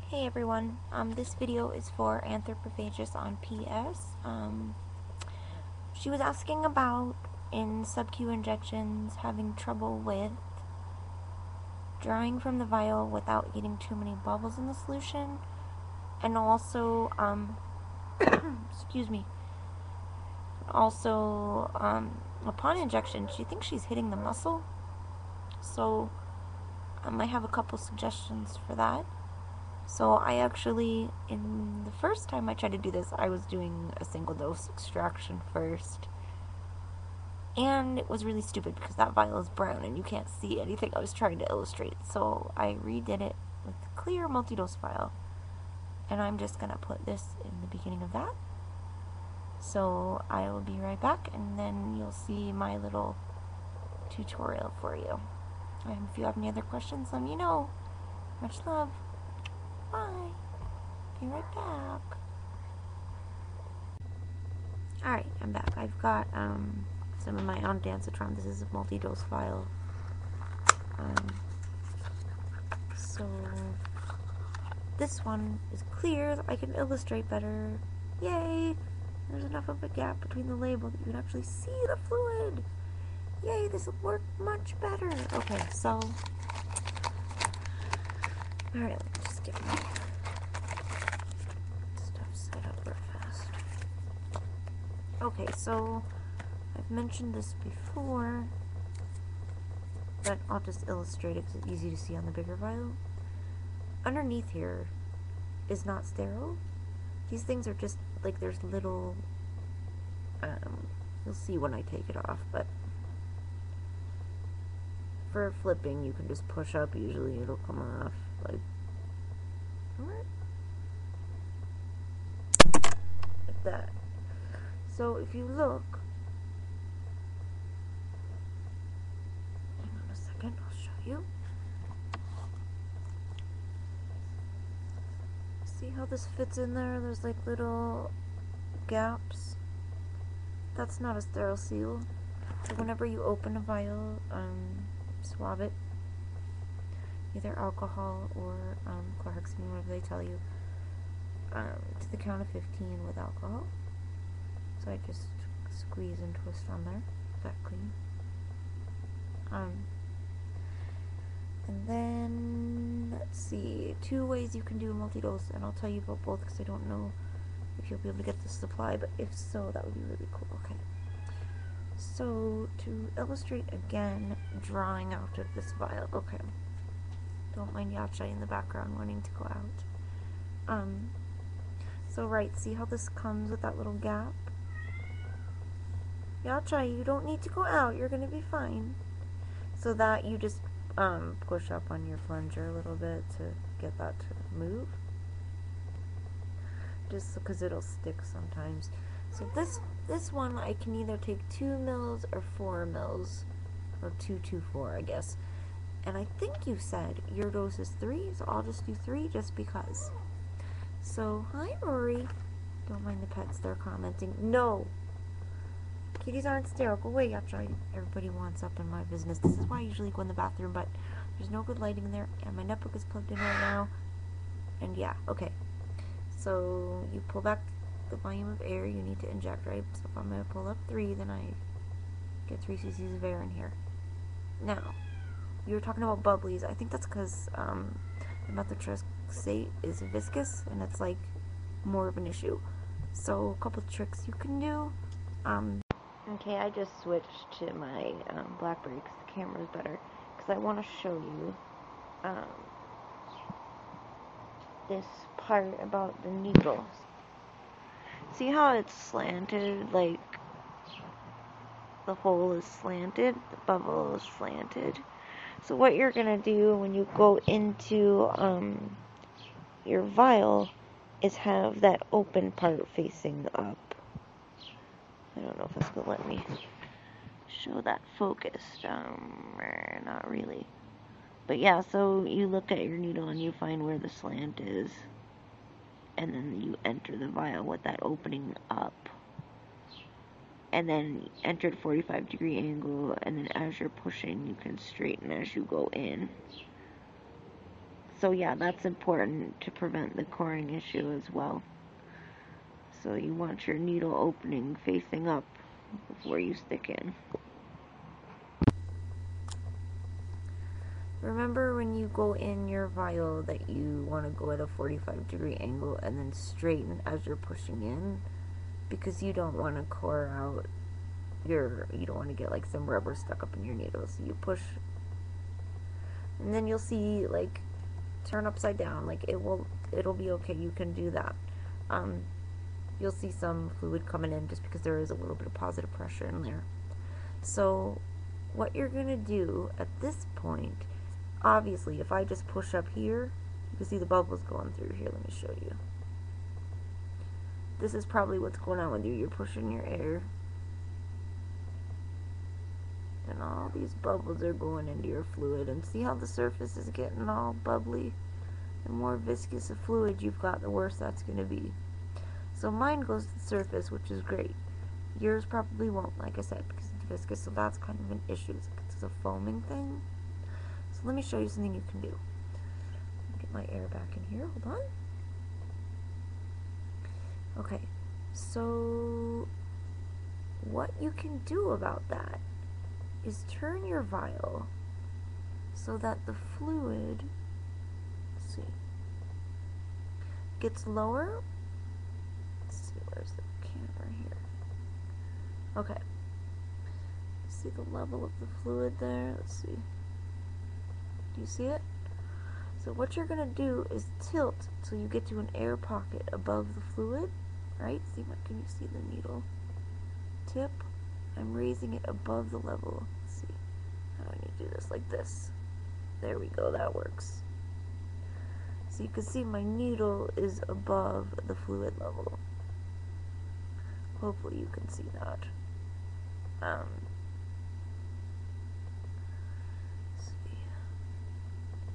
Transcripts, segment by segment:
Hey everyone, this video is for Anthropophagus on PS. She was asking about, in sub-Q injections, having trouble with drawing from the vial without getting too many bubbles in the solution, and also, excuse me, also, upon injection, she thinks she's hitting the muscle, so I have a couple suggestions for that. So I actually, in the first time I tried to do this, I was doing a single dose extraction first. And it was really stupid because that vial is brown and you can't see anything I was trying to illustrate. So I redid it with the clear multi-dose vial. And I'm just going to put this in the beginning of that. So I will be right back and then you'll see my little tutorial for you. And if you have any other questions, let me know. Much love. Bye. Be right back. Alright, I'm back. I've got some of my ondansetron. This is a multi-dose vial. So this one is clear. I can illustrate better. Yay! There's enough of a gap between the label that you can actually see the fluid. Yay, this will work much better. Okay, so alright, let me just get my stuff set up real fast. Okay, so I've mentioned this before, but I'll just illustrate it because it's easy to see on the bigger vial. Underneath here is not sterile. These things are just like there's little, you'll see when I take it off, but for flipping you can just push up, usually it'll come off, like that. So if you look, hang on a second, I'll show you. See how this fits in there? There's like little gaps. That's not a sterile seal. So whenever you open a vial, swab it. Either alcohol or chlorhexidine, whatever they tell you, to the count of 15 with alcohol. So I just squeeze and twist on there. That clean. And then, let's see, 2 ways you can do a multi-dose, and I'll tell you about both because I don't know if you'll be able to get the supply, but if so, that would be really cool. Okay. So, to illustrate again, drawing out of this vial. Okay. Don't mind Yachai in the background wanting to go out. So right, see how this comes with that little gap? Yachai, you don't need to go out, you're gonna be fine. So that you just push up on your plunger a little bit to get that to move. Just because it'll stick sometimes. So this one I can either take 2 mils or 4 mils. Or 224, I guess. And I think you said your dose is 3, so I'll just do 3 just because. So, hi Rory. Don't mind the pets, they're commenting. No! Kitties aren't sterile. Go away, Yachai. Everybody wants up in my business. This is why I usually go in the bathroom, but there's no good lighting there, and my notebook is plugged in right now. And yeah, okay. So, you pull back the volume of air you need to inject, right? So if I'm going to pull up 3, then I get 3 cc's of air in here. Now, you were talking about bubblies. I think that's because the methotrexate is viscous, and it's like more of an issue. So, a couple tricks you can do. Okay, I just switched to my BlackBerry because the camera is better. Because I want to show you this part about the needle. See how it's slanted? Like, the hole is slanted, the bubble is slanted. So what you're going to do when you go into your vial is have that open part facing up. I don't know if that's going to let me show that focused. Not really. But yeah, so you look at your needle and you find where the slant is. And then you enter the vial with that opening up. And then enter at 45-degree angle. And then as you're pushing, you can straighten as you go in. So yeah, that's important to prevent the coring issue as well. So you want your needle opening facing up before you stick in. Remember when you go in your vial that you want to go at a 45-degree angle and then straighten as you're pushing in, because you don't want to core out you don't want to get like some rubber stuck up in your needle. So you push, and then you'll see like turn upside down. Like it'll be okay. You can do that. You'll see some fluid coming in just because there is a little bit of positive pressure in there. So what you're gonna do at this point, obviously, if I just push up here, you can see the bubbles going through here. Let me show you. This is probably what's going on with you. You're pushing your air, and all these bubbles are going into your fluid. And see how the surface is getting all bubbly? The more viscous a fluid you've got, the worse that's going to be. So mine goes to the surface, which is great. Yours probably won't, like I said, because it's viscous, so that's kind of an issue. It's a foaming thing. So let me show you something you can do. Get my air back in here. Hold on. Okay, so what you can do about that is turn your vial so that the fluid, let's see, gets lower. Let's see, where's the camera here? Okay, see the level of the fluid there? Let's see. Do you see it? So what you're going to do is tilt till you get to an air pocket above the fluid, right? See, can you see the needle tip? I'm raising it above the level. Let's see. How do I need to do this? Like this. There we go. That works. So you can see my needle is above the fluid level. Hopefully you can see that.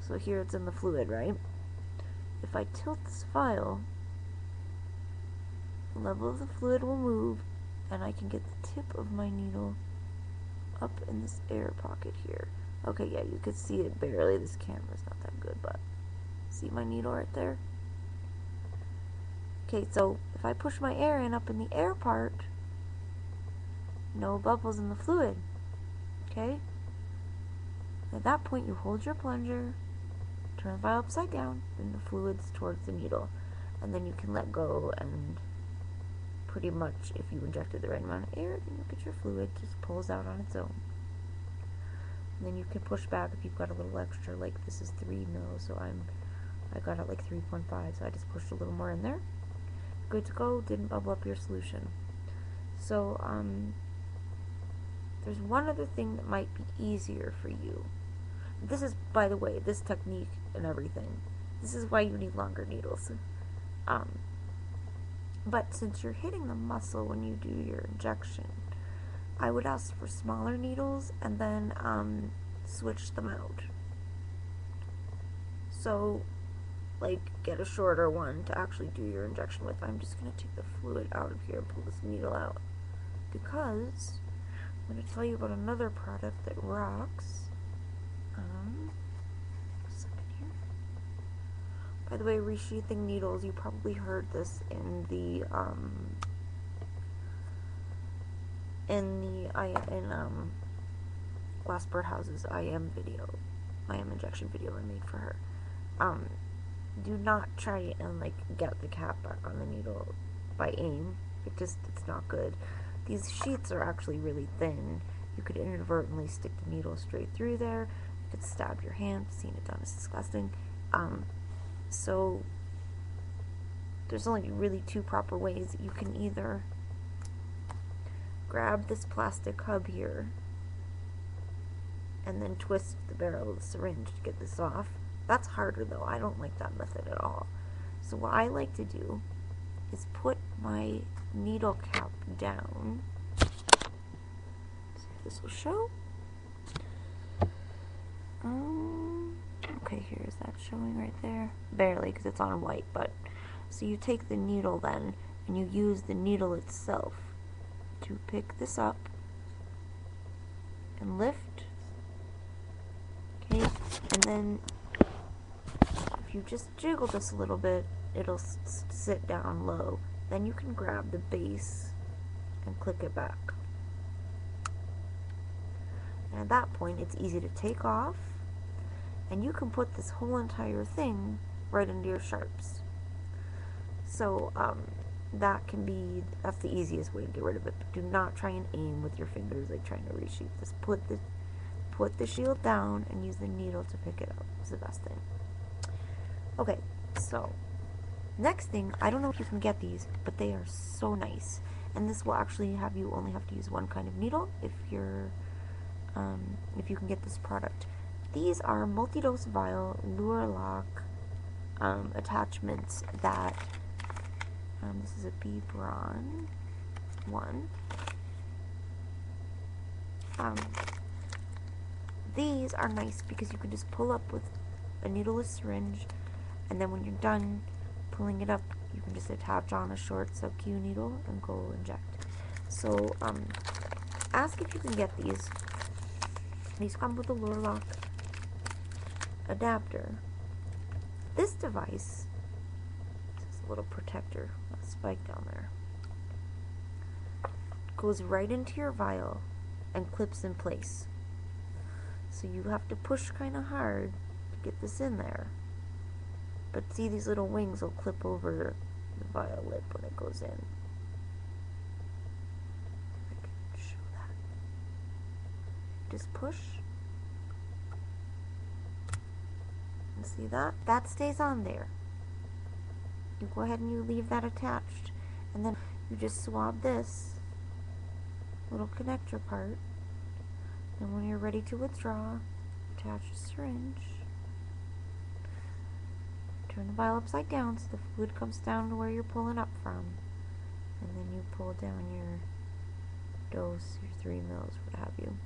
So here it's in the fluid, right? If I tilt this vial, the level of the fluid will move, and I can get the tip of my needle up in this air pocket here. Okay, yeah, you can see it barely. This camera's not that good, but see my needle right there? Okay, so if I push my air in up in the air part, no bubbles in the fluid, okay? At that point, you hold your plunger, turn the vial upside down, and the fluid's towards the needle. And then you can let go, and pretty much, if you injected the right amount of air, then you'll get your fluid, just pulls out on its own. And then you can push back if you've got a little extra, like this is 3 mils, so I got it like 3.5, so I just pushed a little more in there. Good to go, didn't bubble up your solution. So, there's one other thing that might be easier for you. This is, by the way, this technique and everything, this is why you need longer needles. But since you're hitting the muscle when you do your injection, I would ask for smaller needles and then switch them out. So, like, get a shorter one to actually do your injection with. I'm just going to take the fluid out of here and pull this needle out, because I'm going to tell you about another product that rocks. A second here. By the way, resheathing needles, you probably heard this in the Glass Birdhouse's IM injection video I made for her. Do not try and like get the cap back on the needle by aim. It's not good. These sheets are actually really thin. You could inadvertently stick the needle straight through there. You could stab your hand. Seeing it done is disgusting. So there's only really 2 proper ways. You can either grab this plastic hub here and then twist the barrel of the syringe to get this off. That's harder though. I don't like that method at all. So what I like to do is put my needle cap down. See if this will show. Okay, here's that showing right there. Barely, because it's on white, but so you take the needle then, and you use the needle itself to pick this up and lift. Okay, and then if you just jiggle this a little bit, it'll sit down low. Then you can grab the base and click it back. And at that point, it's easy to take off, and you can put this whole entire thing right into your sharps. So that's the easiest way to get rid of it. But do not try and aim with your fingers like trying to reshape this. Put the shield down and use the needle to pick it up. It's the best thing. Okay, so next thing, I don't know if you can get these, but they are so nice. And this will actually have you only have to use one kind of needle if you can get this product. These are multi-dose vial Luer-Lok attachments that this is a B Braun one. These are nice because you can just pull up with a needleless syringe, and then when you're done pulling it up, you can just attach on a short sub-Q needle and go inject. So ask if you can get these. These come with a Luer-Lok adapter. This device, this is a little protector, a spike down there, goes right into your vial and clips in place. So you have to push kind of hard to get this in there. But see, these little wings will clip over the vial lip when it goes in. If I can show that. Just push. And see that? That stays on there. You go ahead and you leave that attached. And then you just swab this little connector part. And when you're ready to withdraw, attach a syringe. Turn the vial upside down so the fluid comes down to where you're pulling up from. And then you pull down your dose, your 3 mils, what have you.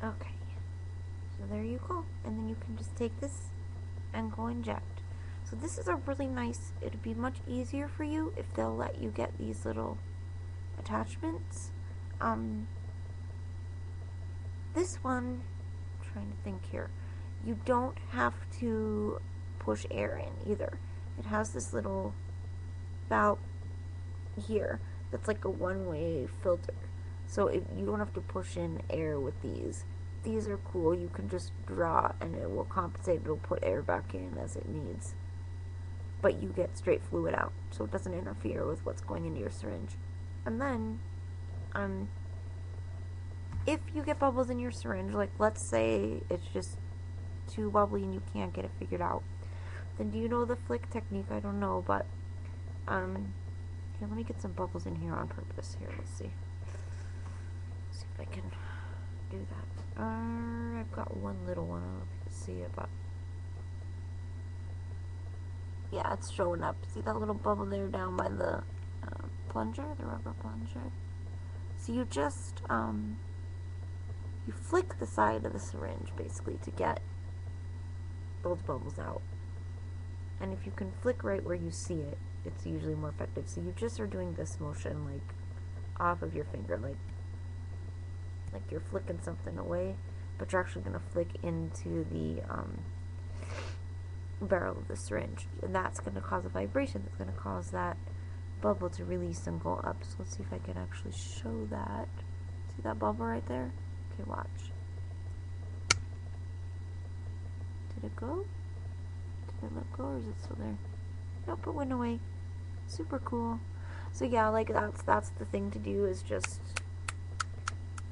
Okay. So there you go. And then you can just take this and go inject. So this is a really nice, it'd be much easier for you if they'll let you get these little attachments. This one, I'm trying to think here, you don't have to push air in either. It has this little valve here that's like a one-way filter. So you don't have to push in air with these. These are cool. You can just draw and it will compensate. It'll put air back in as it needs. But you get straight fluid out, so it doesn't interfere with what's going into your syringe. And then, if you get bubbles in your syringe, like let's say it's just too bubbly and you can't get it figured out, then do you know the flick technique? I don't know, but here, let me get some bubbles in here on purpose. Here, let's see. Let's see if I can do that. I've got one little one. I don't know if you can see it, but yeah, it's showing up. See that little bubble there down by the plunger, the rubber plunger? So you just, you flick the side of the syringe, basically, to get those bubbles out. And if you can flick right where you see it, it's usually more effective. So you just are doing this motion, like, off of your finger, like you're flicking something away, but you're actually going to flick into the, barrel of the syringe, and that's going to cause a vibration that's going to cause that bubble to release and go up. So let's see if I can actually show that. See that bubble right there? Okay, watch. Did it go? Did it let go, or is it still there? Nope, it went away. Super cool. So yeah, like that's the thing to do, is just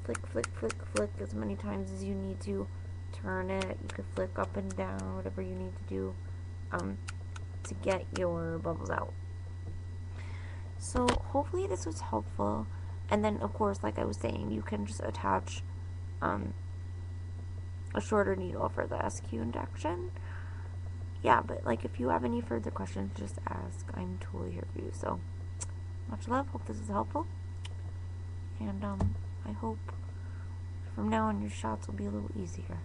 flick, flick, flick, flick as many times as you need to. Turn it, you can flick up and down, whatever you need to do to get your bubbles out. So hopefully this was helpful. And then of course, like I was saying, you can just attach a shorter needle for the SQ injection. Yeah, but like if you have any further questions, just ask. I'm totally here for you. So much love, hope this is helpful, and I hope from now on your shots will be a little easier.